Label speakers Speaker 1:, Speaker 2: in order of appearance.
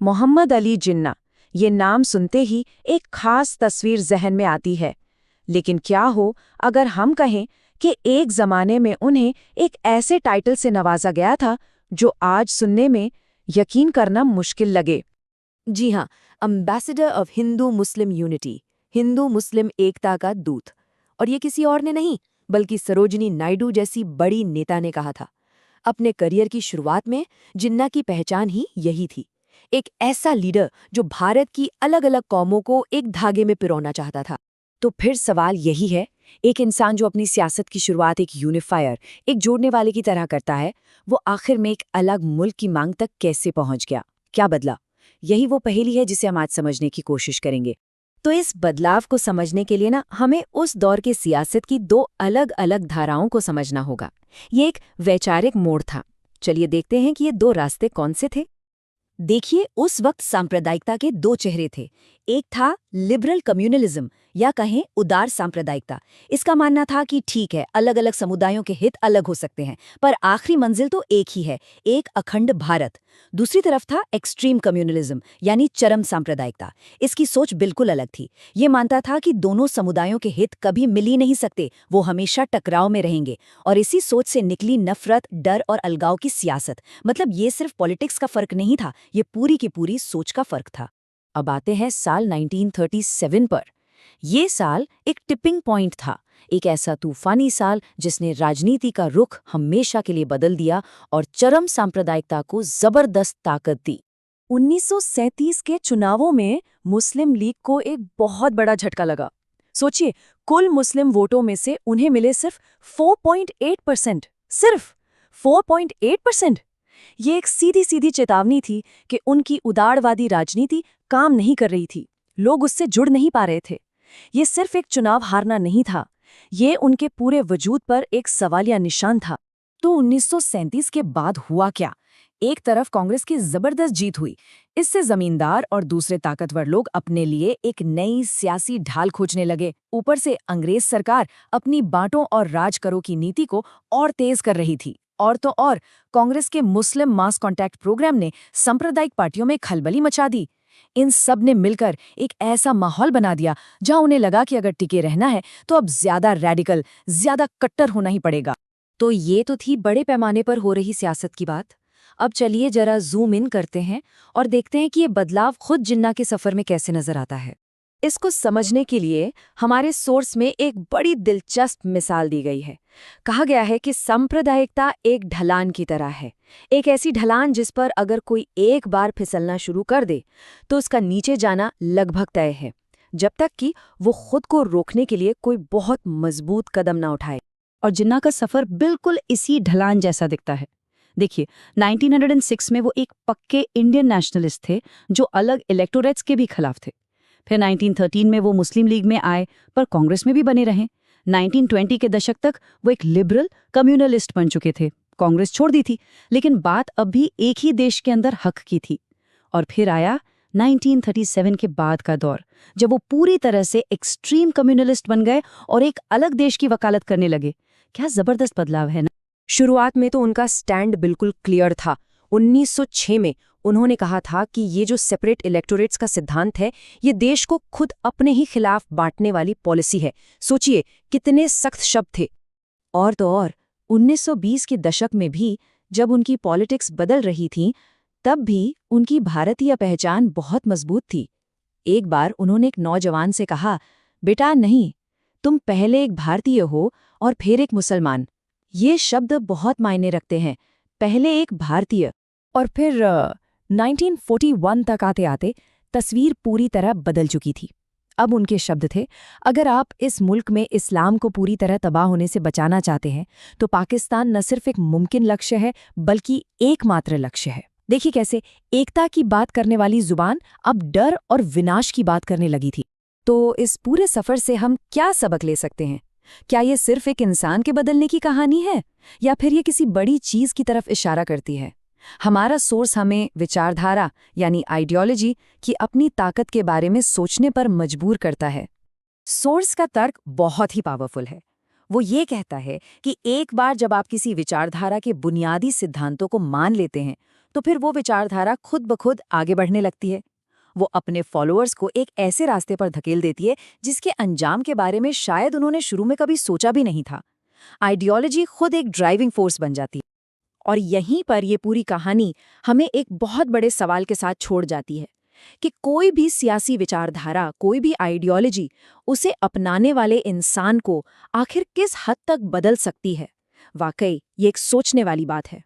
Speaker 1: मोहम्मद अली जिन्ना, ये नाम सुनते ही एक खास तस्वीर जहन में आती है। लेकिन क्या हो अगर हम कहें कि एक जमाने में उन्हें एक ऐसे टाइटल से नवाजा गया था जो आज सुनने में यकीन करना मुश्किल लगे।
Speaker 2: जी हाँ, ambassador of Hindu Muslim unity, Hindu Muslim एकता का दूत। और ये किसी और ने नहीं, बल्कि सरोजिनी नायडू जैसी बड़ी नेता ने कहा था। अपने करियर की शुरुआत में जिन्ना की पहचान ही यही थी, एक ऐसा लीडर जो भारत की अलग अलग कौमों को एक धागे में पिरोना चाहता था।
Speaker 1: तो फिर सवाल यही है, एक इंसान जो अपनी सियासत की शुरुआत एक यूनिफायर, एक जोड़ने वाले की तरह करता है, वो आखिर में एक अलग मुल्क की मांग तक कैसे पहुंच गया, क्या बदला? यही वो पहेली है जिसे हम आज समझने की कोशिश करेंगे। तो इस बदलाव को समझने के लिए हमें उस दौर के सियासत की दो अलग अलग धाराओं को समझना होगा। ये एक वैचारिक मोड़ था। चलिए देखते हैं कि ये दो रास्ते कौन से थे।
Speaker 2: देखिए, उस वक्त सांप्रदायिकता के दो चेहरे थे। एक था लिबरल कम्युनलिज्म, या कहें उदार सांप्रदायिकता। इसका मानना था कि ठीक है, अलग अलग समुदायों के हित अलग हो सकते हैं, पर आखिरी मंजिल तो एक ही है, एक अखंड भारत। दूसरी तरफ था एक्सट्रीम कम्युनलिज्म, यानी चरम सांप्रदायिकता। इसकी सोच बिल्कुल अलग थी। ये मानता था कि दोनों समुदायों के हित कभी मिल ही नहीं सकते, वो हमेशा टकराव में रहेंगे। और इसी सोच से निकली नफरत, डर और अलगाव की सियासत। मतलब ये सिर्फ पॉलिटिक्स का फर्क नहीं था, ये पूरी की पूरी सोच का फर्क था।
Speaker 1: अब आते हैं साल 1937 पर। ये साल एक टिपिंग पॉइंट था, एक ऐसा तूफानी साल जिसने राजनीति का रुख हमेशा के लिए बदल दिया और चरम सांप्रदायिकता को जबरदस्त ताकत दी। 1937 के चुनावों में मुस्लिम लीग को एक बहुत बड़ा झटका लगा। सोचिए, कुल मुस्लिम वोटों में से उन्हें मिले सिर्फ 4.8%। सिर्फ 4.8%। ये एक सीधी सीधी चेतावनी थी कि उनकी उदारवादी राजनीति काम नहीं कर रही थी, लोग उससे जुड़ नहीं पा रहे थे। ये सिर्फ एक चुनाव हारना नहीं था, ये उनके पूरे वजूद पर एक सवालिया निशान था। तो 1937 के बाद हुआ क्या? एक तरफ कांग्रेस की जबरदस्त जीत हुई। इससे जमींदार और दूसरे ताकतवर लोग अपने लिए एक नई सियासी ढाल खोजने लगे। ऊपर से अंग्रेज सरकार अपनी बांटों और राज करो की नीति को और तेज कर रही थी। और तो और कांग्रेस के मुस्लिम मास कॉन्टैक्ट प्रोग्राम ने सांप्रदायिक पार्टियों में खलबली मचा दी। इन सब ने मिलकर एक ऐसा माहौल बना दिया जहां उन्हें लगा कि अगर टिके रहना है तो अब ज्यादा रैडिकल, ज्यादा कट्टर होना ही पड़ेगा। तो ये तो थी बड़े पैमाने पर हो रही सियासत की बात। अब चलिए जरा जूम इन करते हैं और देखते हैं कि ये बदलाव खुद जिन्ना के सफर में कैसे नजर आता है। इसको समझने के लिए हमारे सोर्स में एक बड़ी दिलचस्प मिसाल दी गई है। कहा गया है कि सांप्रदायिकता एक ढलान की तरह है, एक ऐसी ढलान जिस पर अगर कोई एक बार फिसलना शुरू कर दे तो उसका नीचे जाना लगभग तय है, जब तक कि वो खुद को रोकने के लिए कोई बहुत मजबूत कदम ना उठाए। और जिन्ना का सफर बिल्कुल इसी ढलान जैसा दिखता है। देखिए, 1906 में वो एक पक्के इंडियन नेशनलिस्ट थे जो अलग इलेक्टोरेट्स के भी खिलाफ थे। फिर 1913 में वो मुस्लिम लीग में आए, पर कांग्रेस में भी बने रहे। 1920 के दशक तक वो एक लिबरल कम्युनलिस्ट बन चुके थे। कांग्रेस छोड़ दी थी, लेकिन बात अब भी एक ही देश के अंदर हक की थी। और फिर आया 1937 के बाद का दौर, जब वो पूरी तरह से एक्सट्रीम कम्युनलिस्ट बन गए और एक अलग देश की वकालत करने लगे। क्या जबरदस्त बदलाव है ना। शुरुआत में तो उनका स्टैंड बिल्कुल क्लियर था। 1906 में उन्होंने कहा था कि ये जो सेपरेट इलेक्टोरेट्स का सिद्धांत है, ये देश को खुद अपने ही खिलाफ बांटने वाली पॉलिसी है। सोचिए कितने सख्त शब्द थे। और तो और 1920 के दशक में भी जब उनकी पॉलिटिक्स बदल रही थी, तब भी उनकी भारतीय पहचान बहुत मजबूत थी। एक बार उन्होंने एक नौजवान से कहा, बेटा नहीं, तुम पहले एक भारतीय हो और फिर एक मुसलमान। ये शब्द बहुत मायने रखते हैं, पहले एक भारतीय। और फिर 1941 तक आते आते तस्वीर पूरी तरह बदल चुकी थी। अब उनके शब्द थे, अगर आप इस मुल्क में इस्लाम को पूरी तरह तबाह होने से बचाना चाहते हैं तो पाकिस्तान न सिर्फ एक मुमकिन लक्ष्य है, बल्कि एकमात्र लक्ष्य है। देखिए कैसे एकता की बात करने वाली जुबान अब डर और विनाश की बात करने लगी थी। तो इस पूरे सफर से हम क्या सबक ले सकते हैं? क्या ये सिर्फ एक इंसान के बदलने की कहानी है, या फिर ये किसी बड़ी चीज की तरफ इशारा करती है? हमारा सोर्स हमें विचारधारा यानी आइडियोलॉजी की अपनी ताकत के बारे में सोचने पर मजबूर करता है। सोर्स का तर्क बहुत ही पावरफुल है। वो ये कहता है कि एक बार जब आप किसी विचारधारा के बुनियादी सिद्धांतों को मान लेते हैं,
Speaker 2: तो फिर वो विचारधारा खुद ब खुद आगे बढ़ने लगती है। वो अपने फॉलोअर्स को एक ऐसे रास्ते पर धकेल देती है जिसके अंजाम के बारे में शायद उन्होंने शुरू में कभी सोचा भी नहीं था। आइडियोलॉजी खुद एक ड्राइविंग फोर्स बन जाती है। और यहीं पर ये पूरी कहानी हमें एक बहुत बड़े सवाल के साथ छोड़ जाती है कि कोई भी सियासी विचारधारा, कोई भी आइडियोलॉजी उसे अपनाने वाले इंसान को आखिर किस हद तक बदल सकती है। वाकई ये एक सोचने वाली बात है।